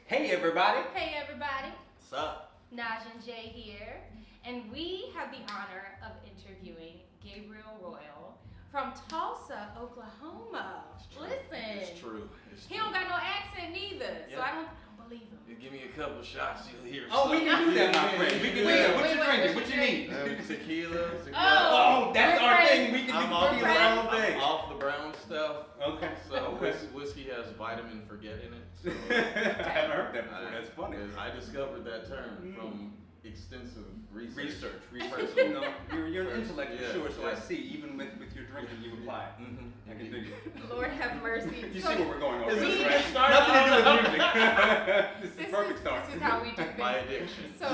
Hey everybody! Hey everybody, What's up? Naj and Jay here, and we have the honor of interviewing Gabriel Royal from Tulsa, Oklahoma. Listen, It's true. he don't got no accent neither, so I don't believe him. You give me a couple shots, you'll hear Oh, we can do that, my friend. We can do that. What you drinking? What you need? Tequila. Oh, that's we're our friends. thing. We can I'm do off, tequila our own thing. I'm off the brown stuff. Okay. So Okay. whiskey has vitamin forget in it. So I haven't heard that before. That's funny. I discovered that term from extensive research. You know, you're an intellect for Yeah, sure. So yeah. I see. Even with your drinking, you apply it. Mm-hmm. I can dig it. Lord have mercy. You So see where we're going Is already, this right? a start? Nothing to do with music. This this is perfect start. This is how we do things. My addiction. So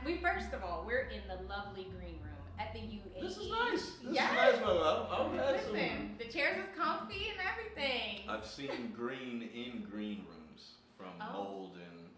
we first of all, we're in the lovely green room at the UAE. This is nice. This Yes. is nice, brother. I've had some. Listen, the chairs is comfy and everything. I've seen green in green rooms from Oh. mold and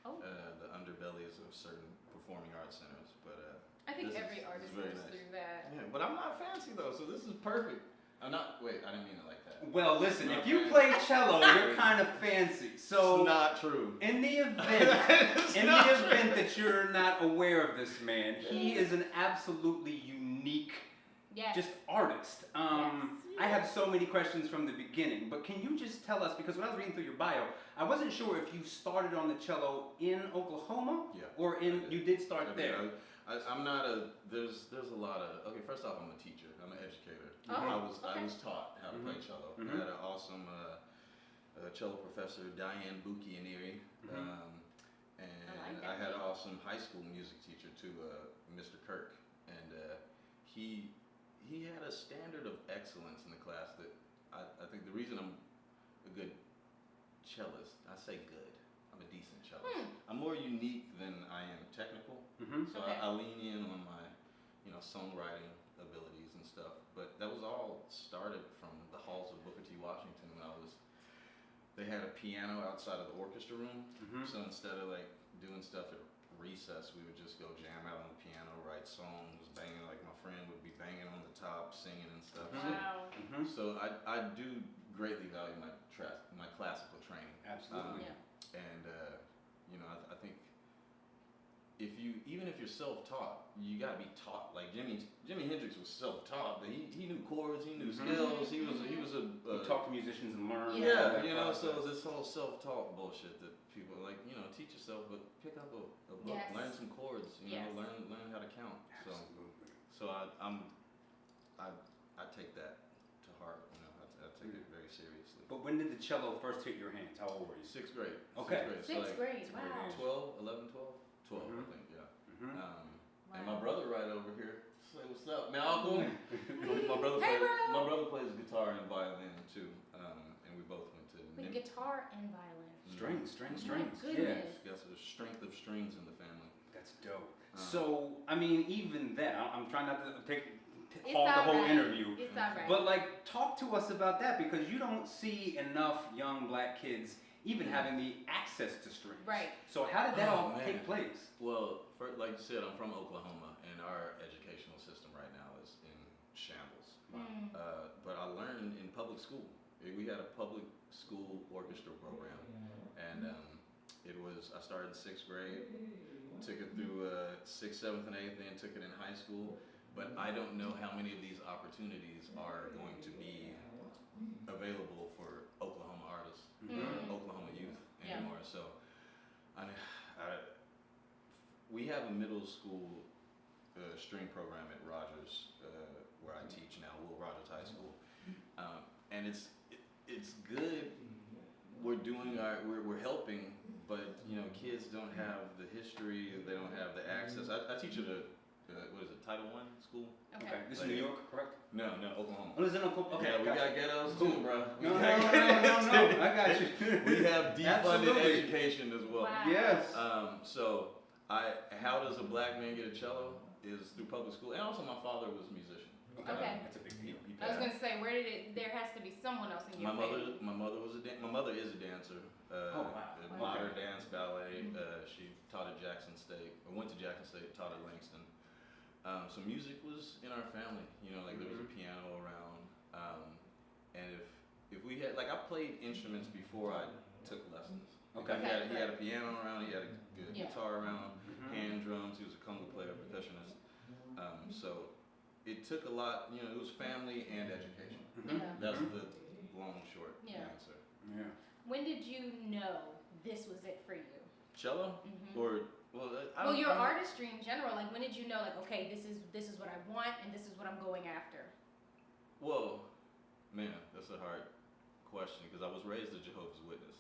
Oh. the underbellies of certain performing arts centers, but I think this every is artist very goes nice. through that. yeah. But I'm not fancy though, so this is perfect. I'm not. Wait, I didn't mean it like that. Well, listen. Not If you fancy. play cello, you're kind of fancy. So it's not true. in the event It's In not the true. event that you're not aware of this man, he is an absolutely unique, Yes. just artist. I have so many questions from the beginning, but can you just tell us, because when I was reading through your bio, I wasn't sure if you started on the cello in Oklahoma Yeah. or I did. you did start I mean, there. I'm not a. There's a lot of. Okay, first off, I'm a teacher. I'm an educator. Oh, I okay. was taught how to play cello. Mhm. I had an awesome cello professor, Diane Bucchianeri. Mhm. And that I had an name. awesome high school music teacher too, Mr. Kirk, and he had a standard of excellence in the class that I think the reason I'm a good cellist, I say good, I'm a decent cellist. I'm more unique than I am technical, Mhm. so Okay. I lean in on my songwriting abilities and stuff. But that was all started from the halls of Booker T. Washington when they had a piano outside of the orchestra room. Mhm. So instead of like doing stuff at recess, we would just go jam out on the piano, write songs, banging, like my friend would be banging on the top, singing and stuff. Wow. Mhm. So I do greatly value my classical training. Absolutely. Yeah. And I think even if you're self-taught, you gotta be taught. Like Jimi Hendrix was self-taught, but he knew chords, he knew Mhm. scales, he was a You talk to musicians and learn. Yeah. that so process. this whole self-taught bullshit that people are like, teach yourself, but pick up a book, Yes. learn some chords, Yes. learn how to count. Absolutely. So I take that to heart. I take it very seriously. But when did the cello first hit your hands? How old were you? Sixth grade. Okay. Sixth grade, wow. 12, 12, Mhm. I think, yeah. Mhm. And Wow. my brother right over here. Say what's up, Malcolm. my brother Hey, plays. bro. My brother plays guitar and violin too, and we both went to. With guitar and violin. Strings. My Yeah. goodness. Got the strength of strings in the family. That's dope. Uh. So, I mean, even that, I'm trying not to It's hog the whole alright. interview. It's alright. But, like, talk to us about that because you don't see enough young black kids even having the access to strings. Right. So, how did that Oh, all man. take place? Well, like you said, I'm from Oklahoma, and our educational system right now is in shambles. Mm. But I learned in public school. We had a public school orchestra program, and I started in sixth grade, took it through sixth, seventh, and eighth, then took it in high school. But I don't know how many of these opportunities are going to be available for Oklahoma artists, Mm. or Oklahoma youth Yeah. anymore. So, we have a middle school string program at Rogers, where I teach now, Will Rogers High School, and it's good. We're helping, but kids don't have the history, they don't have the access. I teach at what is it, Title I school? Okay. This is New York, correct? No, Oklahoma. Oh, this is in Oklahoma. Okay, Yeah, we gotcha. got ghettos Cool. too, bro. We No, got no, ghettos no, too. I got you. We have defunded Absolutely. education as well. Wow. Yes. So how does a black man get a cello? Is through public school, and also my father was a musician. Okay. That's a big deal. He I was passed. gonna say, where did it? There has to be someone else in your family. My mother is a dancer. Oh, wow. Modern dance, ballet. She taught at Jackson State, or went to Jackson State, taught at Langston. So music was in our family. There was a piano around, and if we had, like, I played instruments before I took lessons. Okay. He had a piano around, he had a good guitar around, hand drums, he was a conga player, percussionist. So it took a lot, you know, it was family and education. That's the long, short answer. Yeah. When did you know this was it for you? Cello? Or, well, Well, your artistry in general, like when did you know, like, okay, this is what I want and this is what I'm going after? Well, man, that's a hard question because I was raised a Jehovah's Witness.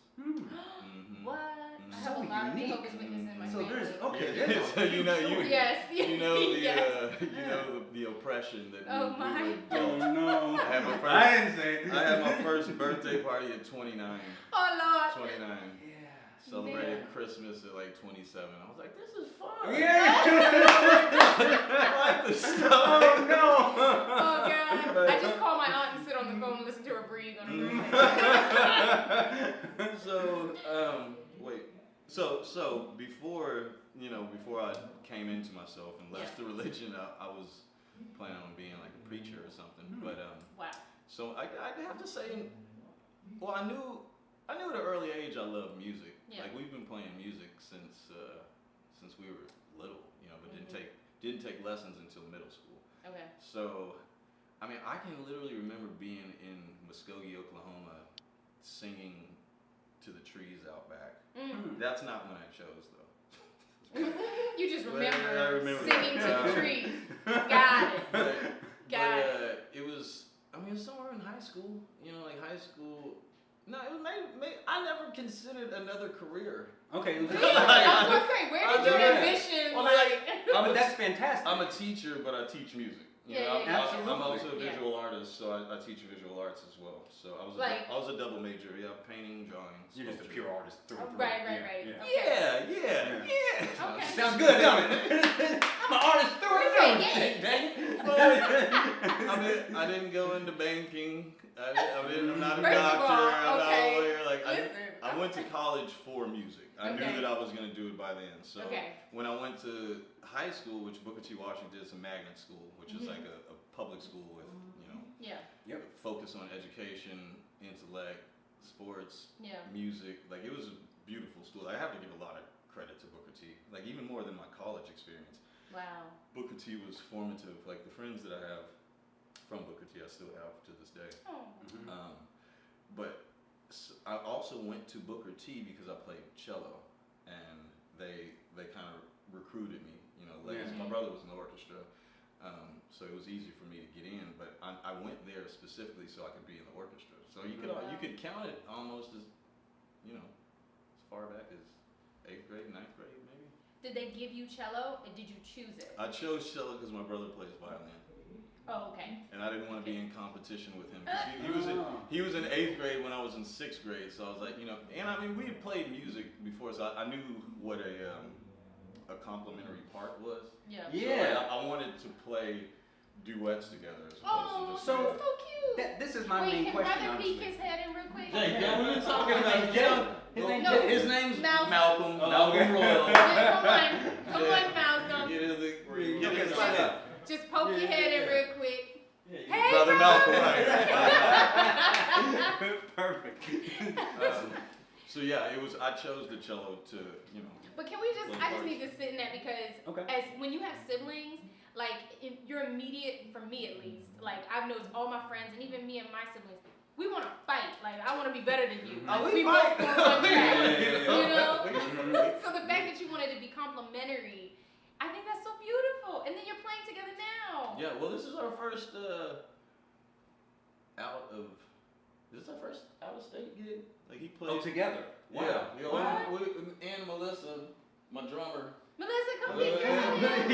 What? I have So a lot unique. of Jehovah's Witnesses in my So family. there's So you know Yes. you know the Yes. you know the oppression that Oh, we my. were Oh dealt. no. I didn't say it. I had my first birthday party at 29. Oh Lord. 29. Yeah. Celebrated Man. Christmas at like 27. I was like, this is fun. Yeah. I like this stuff. Oh no. Oh God. I just call my aunt and sit on the phone and listen to her breathe on her birthday. So before I came into myself and left the religion, I was planning on being like a preacher or something. But Wow. so I'd have to say, well, I knew at an early age I loved music. Yeah. Like we've been playing music since we were little, you know, but didn't take lessons until middle school. Okay. So, I mean, I can literally remember being in Muskogee, Oklahoma, singing to the trees out back. That's not when I chose, though. You just But remember, I remember singing that. to the trees. Got it. Got But it was somewhere in high school, you know, like high school. No, it was I never considered another career. Okay. I was gonna say, where did you ambition? Well, But that's fantastic. I'm a teacher, but I teach music. You Yeah, know, yeah, yeah. I'm also a Yeah. visual artist, so I teach visual arts as well. So I was a double major, painting, drawing. You're just a sculpture. pure artist through and through. Right. Yeah. Okay. Yeah. Okay. Sounds good, don't it? I'm an artist through and through. Dang it. I didn't go into banking. I'm not a First of doctor. all, I'm not okay. a lawyer. Like Listen. I went to college for music. I knew that I was going to do it by then. So when I went to high school, which Booker T. Washington is a magnet school, which is like a public school with, focus on education, intellect, sports, music. Like it was a beautiful school. I have to give a lot of credit to Booker T. Like even more than my college experience. Wow. Booker T was formative. Like the friends that I have from Booker T, I still have to this day. Oh. But I also went to Booker T because I played cello, and they kind of recruited me. You know, my brother was in the orchestra, so it was easy for me to get in. But I went there specifically so I could be in the orchestra. So you could count it almost as, you know, as far back as 8th grade, 9th grade, maybe. Did they give you cello, or did you choose it? I chose cello because my brother plays violin. Oh, okay. And I didn't want to be in competition with him. 'Cause he was in 8th grade when I was in 6th grade, so I was like, you know, and I mean, we had played music before, so I knew what a complimentary part was. Yeah. Yeah. So I wanted to play duets together as opposed Oh, to just so singing. cute. This is my Wait, main can question. brother honestly. peek his head in real quick? Jay, yeah, we were talking about his name's Malcolm. Malcolm okay. Royal. Yeah, come on, Malcolm. Get in the Okay, slide slide up. Just poke your head in real quick. Hey, Brother Malcolm, right. Perfect. So yeah, I chose the cello to, you know. But can we just, I just need to sit in that because as when you have siblings, like you're immediate, for me at least, like I've noticed all my friends and even me and my siblings, we want to fight. Like I want to be better than you. Oh, we fight. both go on track, Yeah. you know? So the fact that you wanted to be complimentary, I think that's so beautiful. And then you're playing together now. Yeah, well, this is our first out of state gig. Like he played. Oh, together. Wow. Yeah. What? And Melissa, my drummer. Melissa, come here. Slide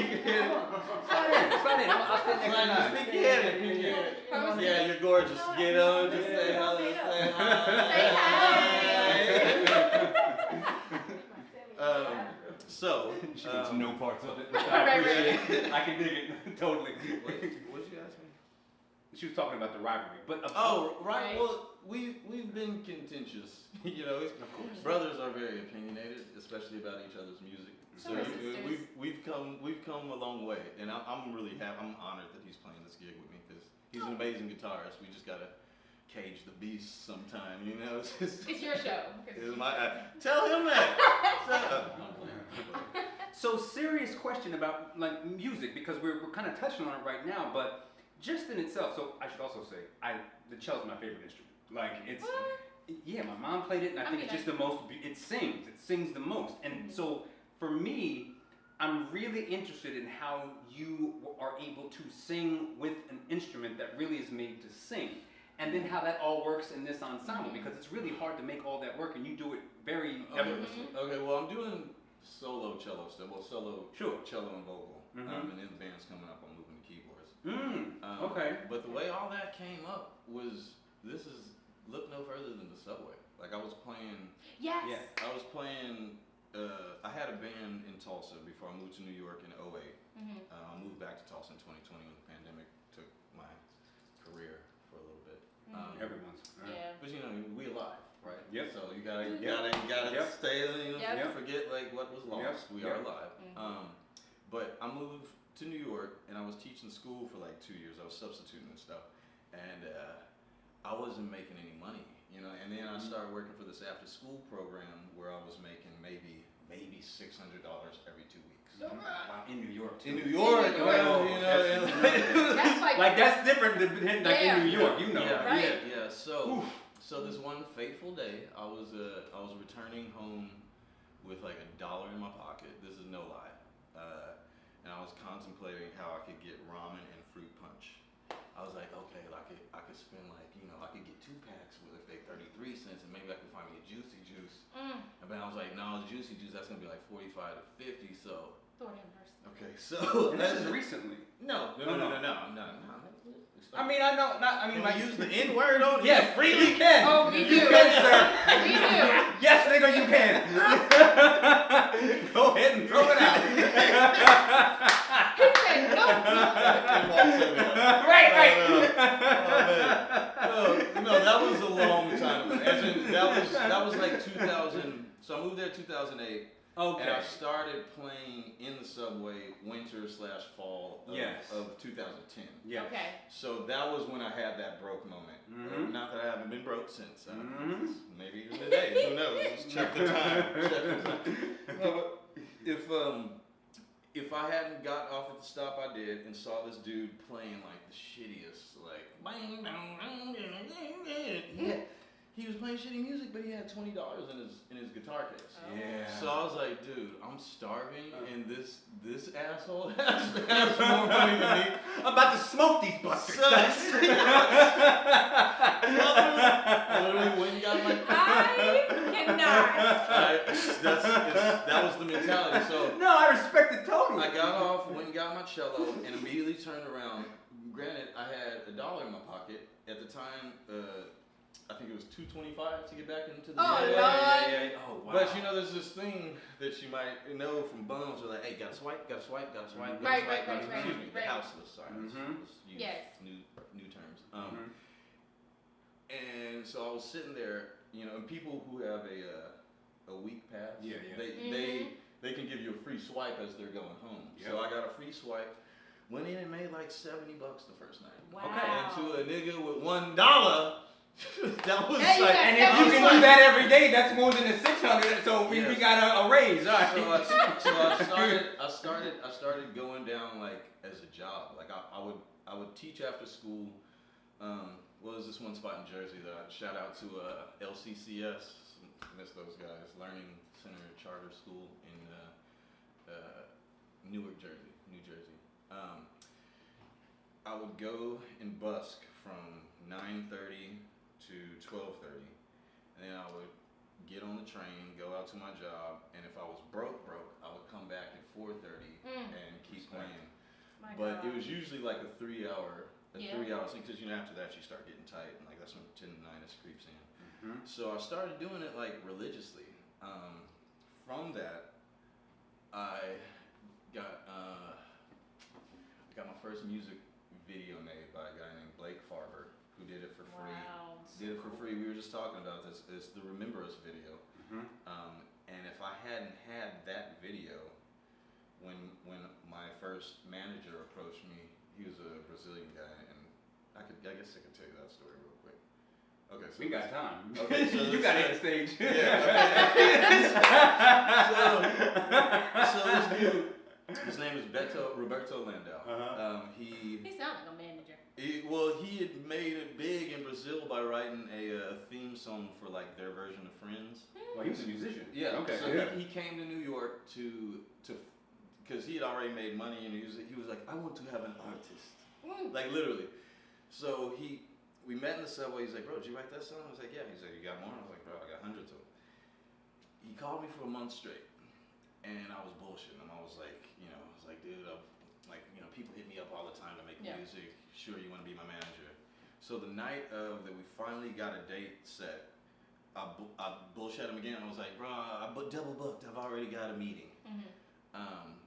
in. I'll stand next to you. Speak your head in. Yeah, you're gorgeous. Get on, just say hello. Say hi. Say hi. So. She wants no parts of it. Right. I appreciate it. I can dig it. Totally. What did you ask me? She was talking about the rivalry, but Right. Well, we've been contentious. You know, brothers are very opinionated, especially about each other's music. So are sisters. we've come a long way, and I'm really happy. I'm honored that he's playing this gig with me because he's an amazing guitarist. We just gotta cage the beast sometime, you know. It's your show. It's my, tell him that. So serious question about like music, because we're kind of touching on it right now, but just in itself. So I should also say, the cello's my favorite instrument. Like it's, yeah, my mom played it, and I think it's just the most. It sings the most, and so for me, I'm really interested in how you are able to sing with an instrument that really is made to sing. And then how that all works in this ensemble, because it's really hard to make all that work, and you do it very effortlessly. Okay, well, I'm doing solo cello still. Well, solo cello and vocal. And then the band's coming up, I'm moving the keyboards. Okay. But the way all that came up was, look no further than the subway. Like I was playing. Yes. Yeah. I was playing. I had a band in Tulsa before I moved to New York in 2008. I moved back to Tulsa in 2020 when the pandemic took my career for a little bit. Everyone's. Yeah. But you know, we alive, right? Yep. So you gotta stay, you know, forget like what was lost. We are alive. But I moved to New York and I was teaching school for like 2 years. I was substituting and stuff, and I wasn't making any money, you know. And then I started working for this after-school program where I was making maybe $600 every 2 weeks. Wow. In New York. In New York, well, you know, that's like that's different than like in New York, you know. Yeah. So this one fateful day, I was returning home with like $1 in my pocket. This is no lie, and I was contemplating how I could get ramen and fruit punch. I was like, okay, I could spend like, you know, I could get 2 packs with like 33 cents, and maybe I could find me a Juicy Juice. And then I was like, no, the Juicy Juice, that's gonna be like 45 to 50. So. Lord have mercy. Okay, so And this is recently. No. I mean, I know, not. I mean, like like use the N word on. Yes, freely can. Oh, we do. You can, sir. We do. Yes, nigga, you can. Go ahead and throw it out. He said no. Right. No, that was a long time ago. As in, that was like 2000. So I moved there in 2008. Okay. And I started playing in the subway winter/fall of 2010. Yeah. Okay. So that was when I had that broke moment. Not that I haven't been broke since. Maybe even today. Who knows? Just check the time. No, but if I hadn't got off at the stop I did and saw this dude playing like the shittiest, like he was playing shitty music, but he had $20 in his guitar case. Yeah. So I was like, dude, I'm starving, and this asshole has more money than me. I'm about to smoke these busters. I literally went and got my. I cannot. That was the mentality. So no, I respect it totally. I got off, went and got my cello, and immediately turned around. Granted, I had $1 in my pocket at the time. I think it was $2.25 to get back into the Lord. Oh, wow. But you know, there's this thing that you might know from bums. They're like, hey, gotta swipe. Right. Excuse me, the houseless. Sorry, let's use new terms. And so I was sitting there, you know, and people who have a week pass, they can give you a free swipe as they're going home. Yep. So I got a free swipe. Went in and made like $70 the first night. Wow. Okay. And to a nigga with $1. That was yeah, like, and if you can do that every day, that's more than the 600. So we got a raise, all right. So I started going down like as a job. Like I would teach after school. What was this one spot in Jersey that I shout out to LCCS? Miss those guys. Learning Center Charter School in Newark, New Jersey. I would go and busk from 9:30 to 12:30, and then I would get on the train, go out to my job, and if I was broke, I would come back at 4:30 and keep playing. But it was usually like a 3 hour thing, because you know after that you start getting tight, and like that's when 10 to 9 creeps in. So I started doing it like religiously. From that, I got my first music video made by a guy named Blake Farber, who did it for free. Wow. Did it for free. We were just talking about this. It's the Remember Us video. And if I hadn't had that video, when my first manager approached me, he was a Brazilian guy, and I guess I could tell you that story real quick. Okay, so we got time. Okay, so you got to hit the stage. So this dude, his name is Roberto Landau. He sounds like a manager. He had made it big in Brazil by writing a theme song for like their version of Friends. Well, he was a musician. Yeah. Okay. So yeah. he came to New York to because he had already made money, and he was like, I want to have an artist, like literally. So we met in the subway. He's like, bro, did you write that song? I was like, yeah. He's like, you got more? I was like, bro, I got hundreds of them. He called me for a month straight, and I was bullshitting him. I was like, dude, people hit me up all the time to make music. Sure, you want to be my manager? So the night of that, we finally got a date set. I bullshit him again. I was like, bro, I double booked. I've already got a meeting.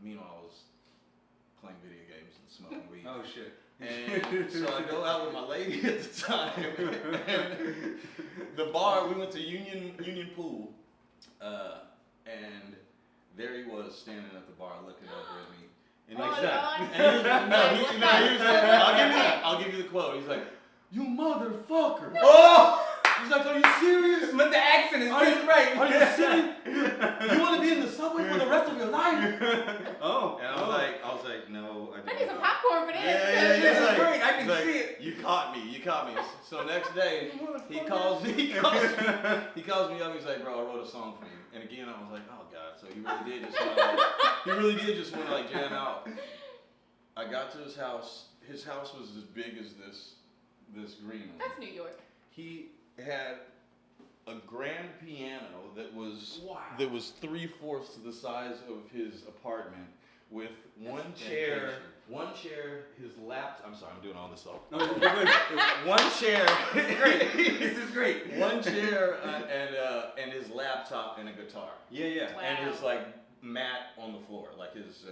Meanwhile, I was playing video games and smoking weed. Oh shit. And so I go out with my lady at the time. And the bar, we went to Union Pool, and there he was standing at the bar looking over at me. And like I'll give you the quote. He's like, you motherfucker. Oh! He's like, are you serious? But the accent is just right. Are you serious? You want to be in the subway for the rest of your life? Oh. And I was like, no, I don't. I need some popcorn for this. Yeah. This is Like, great. I can like, see it. You caught me. So next day, he calls me up. He's like, bro, I wrote a song for you. And again, I was like, oh God. So he really did just want to like jam out. I got to his house. His house was as big as this green room. That's New York. He had a grand piano that was Wow. 3/4 the size of his apartment, with one chair, his laptop. I'm sorry, I'm doing all this stuff. No, you're good. One chair. Great. This is great. One chair and his laptop and a guitar. Yeah. Wow. And his like mat on the floor, like his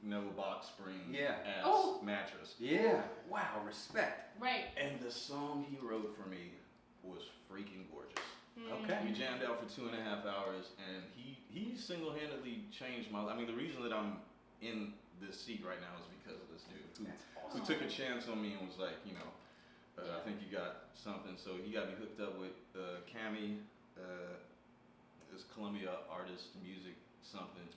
no box spring ass mattress. Yeah. Wow. Respect. Right. And the song he wrote for me was freaking gorgeous. Okay. We jammed out for 2.5 hours, and he single-handedly changed my life. I mean, the reason that I'm in this seat right now is because of this dude who took a chance on me and was like, I think you got something. So he got me hooked up with Cami, this Columbia artist, music something.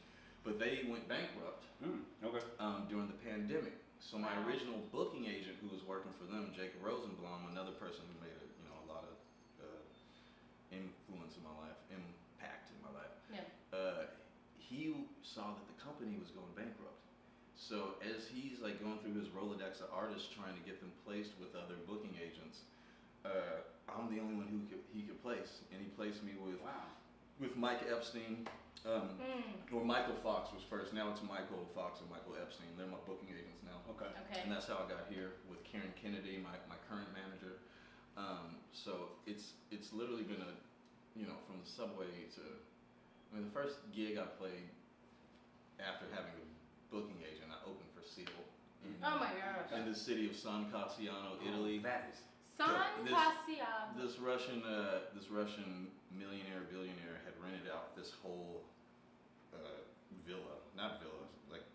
But they went bankrupt during the pandemic. So my original booking agent, who was working for them, Jacob Rosenblum, another person who made a lot of influence in my life, impact in my life. Yeah. He saw that the company was going bankrupt. So as he's like going through his Rolodex of artists trying to get them placed with other booking agents, I'm the only one who he could place, and he placed me with Mike Epstein. Or Michael Fox was first. Now it's Michael Fox and Michael Epstein. They're my booking agents now. Okay. And that's how I got here with Karen Kennedy, my current manager. So it's literally been from the subway to, the first gig I played after having a booking agent, I opened for Seal. Oh my gosh. In the city of San Cassiano, Italy. That is. San Cassiano. This Russian billionaire had rented out this whole like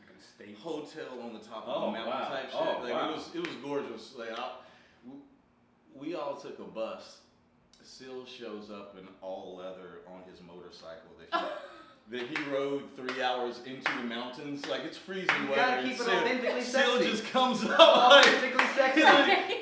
an estate hotel on the top of the mountain type shit. It was gorgeous. Like we all took a bus. Seal shows up in all leather on his motorcycle that he rode 3 hours into the mountains. Like it's freezing weather. You gotta keep it authentically sexy. Seal just comes up authentically sexy.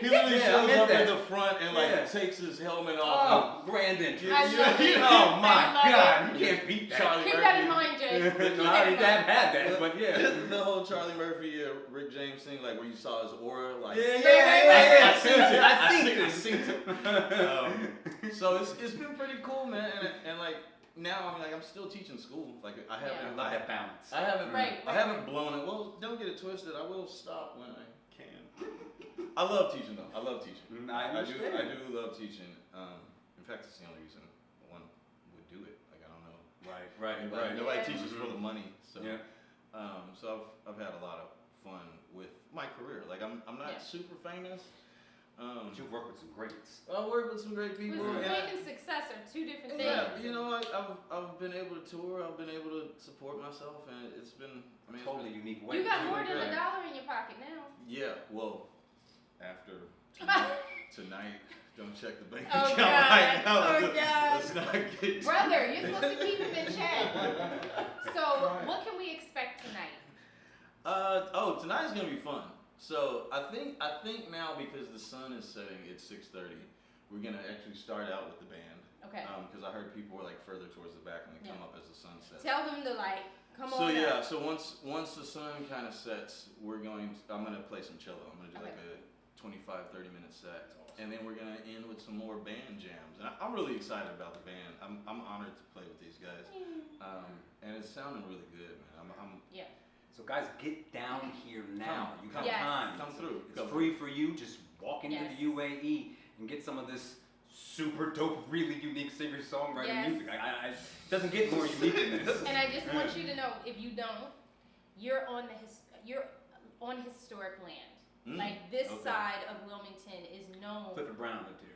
He literally shows up at the front and takes his helmet off. Oh, grand entrance. Oh my God, you can't beat that. Charlie Keep Murphy. that in mind, Jay. No, I didn't have that, but yeah. The whole Charlie Murphy, Rick James thing, like where you saw his aura, like I seen it. So it's been pretty cool, man, and like. Now I'm still teaching school. Like I haven't. Love that balance. I haven't blown it. Well, don't get it twisted. I will stop when I can. I love teaching though. I love teaching. I do love teaching. In fact, it's the only reason one would do it. Like I don't know. Right. Nobody teaches for the money. So so I've had a lot of fun with my career. Like I'm not super famous. But you've worked with some greats. I work with some great people. Fame and success are two different things. Yeah, I've been able to tour. I've been able to support myself, and it's been totally unique way. You got more than $1 in your pocket now. Yeah, well, after tonight, Don't check the bank Oh, account God. right now. Oh, God. Let's not get. Brother, you're supposed to keep him in check. So, what can we expect tonight? Tonight's gonna be fun. So I think now because the sun is setting at 6:30, we're gonna actually start out with the band. Okay. Because I heard people were like further towards the back and they come up as the sun sets. Tell them to like come So on. yeah, up. so once the sun kind of sets, I'm gonna play some cello. I'm gonna do like a 25-30 minute set, and then we're gonna end with some more band jams. And I'm really excited about the band. I'm honored to play with these guys, and it's sounding really good, man. Yeah. So guys, get down here now. You have Yes. time. Come through. It's free for you. Just walk into the UAE and get some of this super dope, really unique singer-songwriter music. It doesn't get more unique than this. And I just want you to know, if you don't, you're on historic land. Like this side of Wilmington is known. Clifford Brown lived here.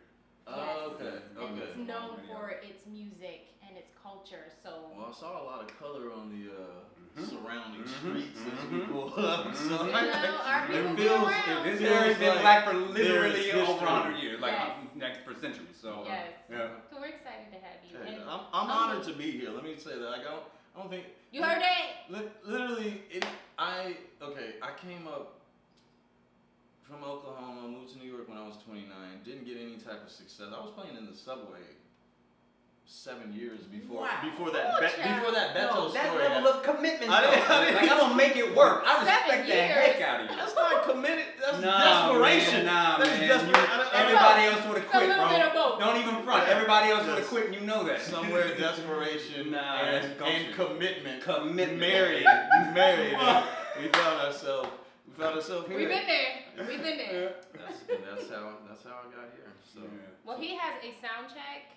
Okay. And it's known for its music and its culture. So. Well, I saw a lot of color on the surrounding streets as we pulled up. So our people it get feels around. This area has been black for literally there's over history. 100 years, like next for centuries. So yeah. So we're excited to have you. Hey, And I'm honored to be here. Let me say that. I don't think you heard that? Literally, I came up from Oklahoma, moved to New York when I was 29. Didn't get any type of success. I was playing in the subway 7 years before that Beto That story. level of commitment, I didn't- like I'm gonna make it work. I 7 respect the years. heck out of you. That's not committed. That's Nah, desperation. Man, That's man. desperation. Everybody else would have It's a quit, little bro. bit of both. Don't even front. Yeah. Everybody else would have Yes. quit, and you know that. Somewhere desperation That's and gumption. commitment. Commitment. Married. We found ourselves here. We've been there. We've been there. That's how I got here. So. Well, he has a sound check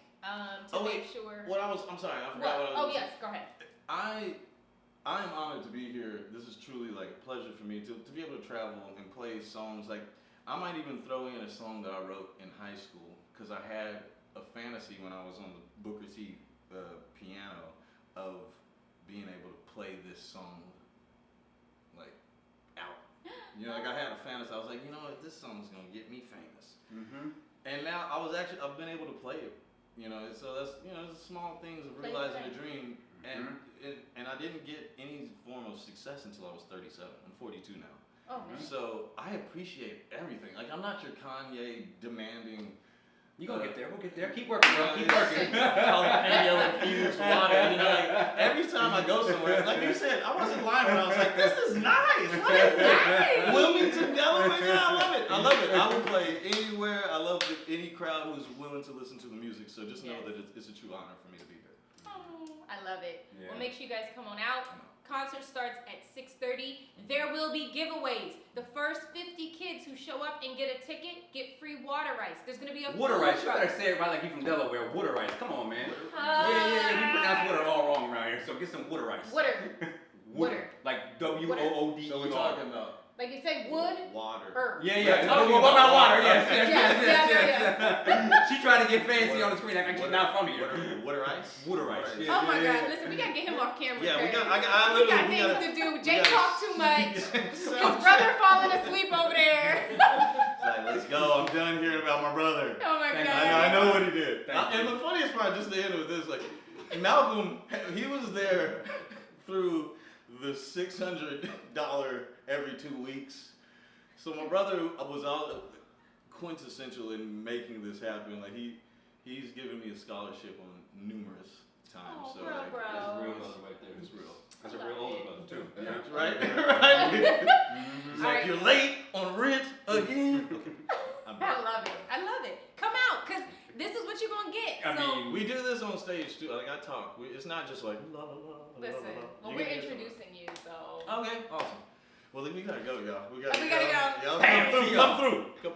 to make sure. I'm sorry, I forgot what I was. Oh yes, go ahead. I am honored to be here. This is truly like a pleasure for me to be able to travel and play songs. Like I might even throw in a song that I wrote in high school because I had a fantasy when I was on the Booker T piano of being able to play this song like out. You know, like I had a fantasy. I was like, you know what, this song's gonna get me famous. And now I've been able to play it. You know, so that's it's small things of realizing a dream. And I didn't get any form of success until I was 37. I'm 42 now. Oh man. So I appreciate everything. Like I'm not your Kanye demanding. You gonna get there? We'll get there. Keep working, bro. Keep working. Jalapeno infused water. You know, like every time I go somewhere, like you said, I wasn't lying when I was like, "This is nice. What is that? Wilmington, Delaware. Yeah, I love it. I love it. I will play anywhere. I love any crowd who's willing to listen to the music. So just know that it's a true honor for me to be here. Oh, I love it. Yeah. Well, make sure you guys come on out. Concert starts at 6:30. There will be giveaways. The first 50 kids who show up and get a ticket get free water ice. There's gonna be a Water food rice. You truck. gotta say it right like you from Delaware. Water rice. Come on, man. Ah. Yeah. We pronounce water all wrong around here. So get some water rice. Water. Water. Like WOODER. So we're talking about Like you say wood. water. Herb. Yeah. We're talking What about about water? Yes. Yeah. She tried to get fancy on the screen. Like she's not from here. Water ice. Water rice. Oh my God! Listen, we gotta get him off camera. Yeah, we Craig. got. We got things to do. Jay talk too much. His brother falling asleep over there. Like, let's go. I'm done hearing about my brother. Oh my Thank God. you. I know what he did. Thank And the funniest part, just to end with this, like Malcolm, he was there through the $600 every 2 weeks. So my brother was all quintessential in making this happen. Like he's given me a scholarship on numerous times. Oh, so bro, like, bro. That's real brother right there. it's real. That's a real older brother too. Yeah. Right? Right? It's like, Alright. you're late on rent again. I love it. I love it. Come out, cause this is what you're gonna get. I So mean, We do this on stage too. Like I talk. It's not just like la la la. listen. La, la, la. Well, You we're gotta get introducing you, so. Okay, awesome. Well, then we gotta go, y'all. We gotta We gotta go. Y'all Damn, come see through. y'all. Come through. Come.